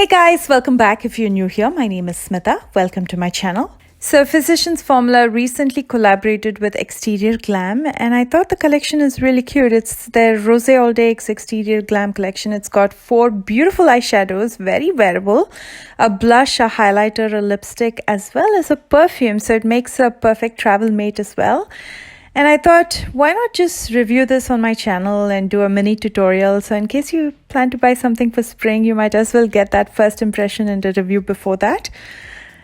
Hey guys, welcome back. If you're new here, my name is Smita. Welcome to my channel. So Physicians Formula recently collaborated with Exteriorglam and I thought the collection is really cute. It's their Rosé All Day X Exteriorglam collection. It's got 4 beautiful eyeshadows, very wearable, a blush, a highlighter, a lipstick, as well as a perfume. So it makes a perfect travel mate as well. And I thought, why not just review this on my channel and do a mini tutorial? So in case you plan to buy something for spring, you might as well get that first impression and a review before that.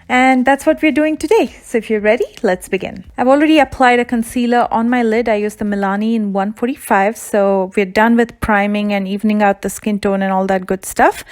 And that's what we're doing today. So if you're ready, let's begin. I've already applied a concealer on my lid. I used the Milani in 145. So we're done with priming and evening out the skin tone and all that good stuff.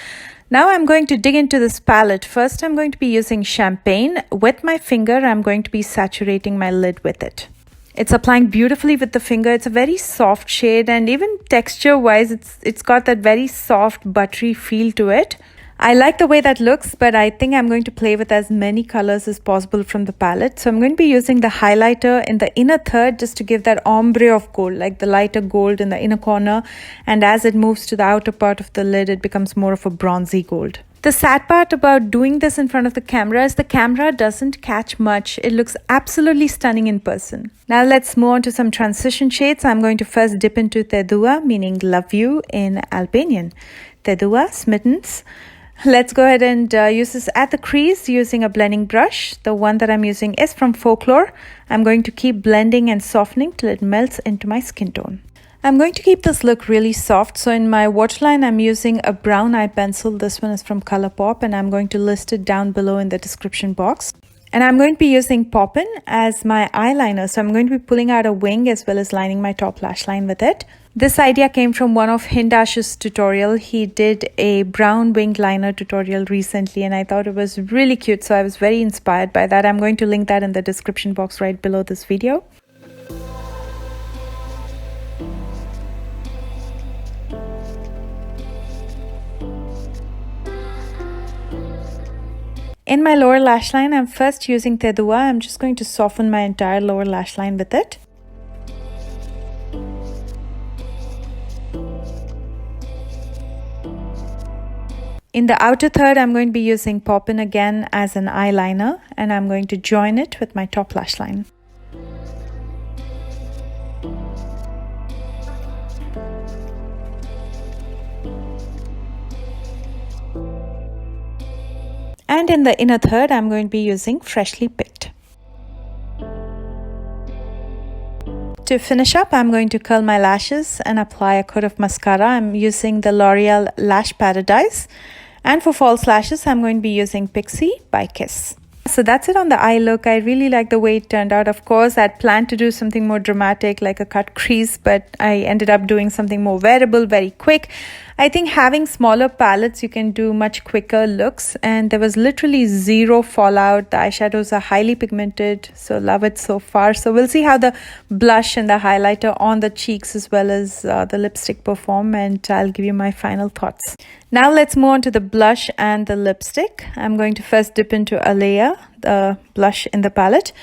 Now I'm going to dig into this palette. First, I'm going to be using Champagne. With my finger, I'm going to be saturating my lid with it. It's applying beautifully with the finger. It's a very soft shade and even texture wise, it's got that very soft buttery feel to it. I like the way that looks, but I think I'm going to play with as many colors as possible from the palette. So I'm going to be using the highlighter in the inner third just to give that ombre of gold, like the lighter gold in the inner corner. And as it moves to the outer part of the lid, it becomes more of a bronzy gold. The sad part about doing this in front of the camera is the camera doesn't catch much. It looks absolutely stunning in person. Now let's move on to some transition shades. I'm going to first dip into Tedua, meaning love you in Albanian. Tedua, smittens. Let's go ahead and use this at the crease using a blending brush. The one that I'm using is from Folklore. I'm going to keep blending and softening till it melts into my skin tone. I'm going to keep this look really soft. So in my waterline, I'm using a brown eye pencil. This one is from Colourpop and I'm going to list it down below in the description box. And I'm going to be using Poppin as my eyeliner. So I'm going to be pulling out a wing as well as lining my top lash line with it. This idea came from one of Hindash's tutorial. He did a brown winged liner tutorial recently and I thought it was really cute. So I was very inspired by that. I'm going to link that in the description box right below this video. In my lower lash line, I'm first using Tedua. I'm just going to soften my entire lower lash line with it. In the outer third, I'm going to be using Poppin again as an eyeliner and I'm going to join it with my top lash line. And in the inner third, I'm going to be using Freshly Picked. To finish up, I'm going to curl my lashes and apply a coat of mascara. I'm using the L'Oreal Lash Paradise. And for false lashes, I'm going to be using Pixie by Kiss. So that's it on the eye look. I really like the way it turned out. Of course, I'd planned to do something more dramatic like a cut crease, but I ended up doing something more wearable, very quick. I think having smaller palettes, you can do much quicker looks and there was literally zero fallout. The eyeshadows are highly pigmented, so love it so far. So we'll see how the blush and the highlighter on the cheeks as well as the lipstick perform and I'll give you my final thoughts. Now let's move on to the blush and the lipstick. I'm going to first dip into Alea, the blush in the palette.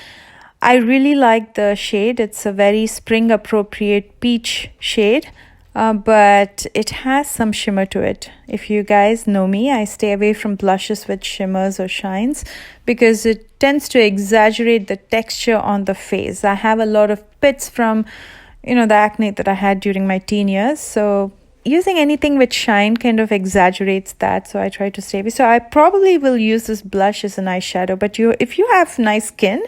I really like the shade. It's a very spring appropriate peach shade. But it has some shimmer to it. If you guys know me, I stay away from blushes with shimmers or shines because it tends to exaggerate the texture on the face. I have a lot of pits from, the acne that I had during my teen years. So using anything with shine kind of exaggerates that. So I try to stay away. So I probably will use this blush as an eyeshadow. But if you have nice skin,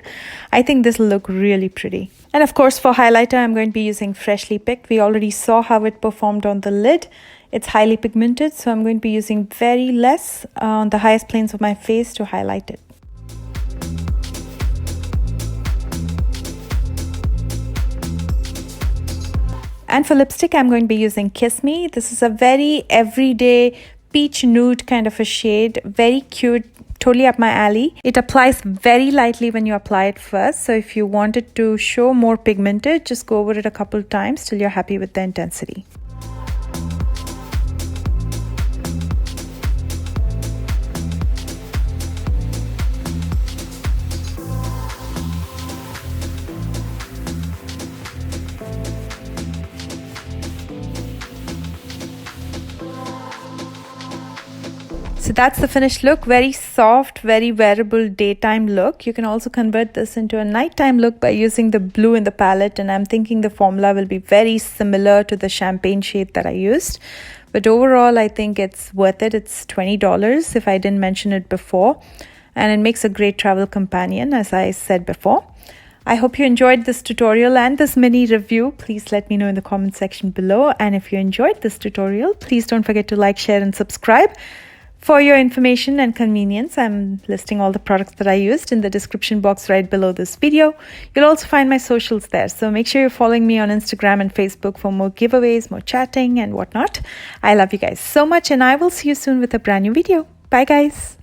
I think this will look really pretty. And of course, for highlighter, I'm going to be using Freshly Picked. We already saw how it performed on the lid. It's highly pigmented, so I'm going to be using very less on the highest planes of my face to highlight it. And for lipstick, I'm going to be using Kiss Me. This is a very everyday peach nude kind of a shade. Very cute. Totally up my alley. It applies very lightly when you apply it first. So if you want it to show more pigmented, just go over it a couple times till you're happy with the intensity. So that's the finished look. Very soft, very wearable daytime look. You can also convert this into a nighttime look by using the blue in the palette, and I'm thinking the formula will be very similar to the champagne shade that I used. But overall, I think it's worth it. It's $20 if I didn't mention it before, and it makes a great travel companion, as I said before. I hope you enjoyed this tutorial and this mini review. Please let me know in the comment section below. And if you enjoyed this tutorial, please don't forget to like, share, and subscribe. For your information and convenience, I'm listing all the products that I used in the description box right below this video. You'll also find my socials there. So make sure you're following me on Instagram and Facebook for more giveaways, more chatting, and whatnot. I love you guys so much, and I will see you soon with a brand new video. Bye, guys.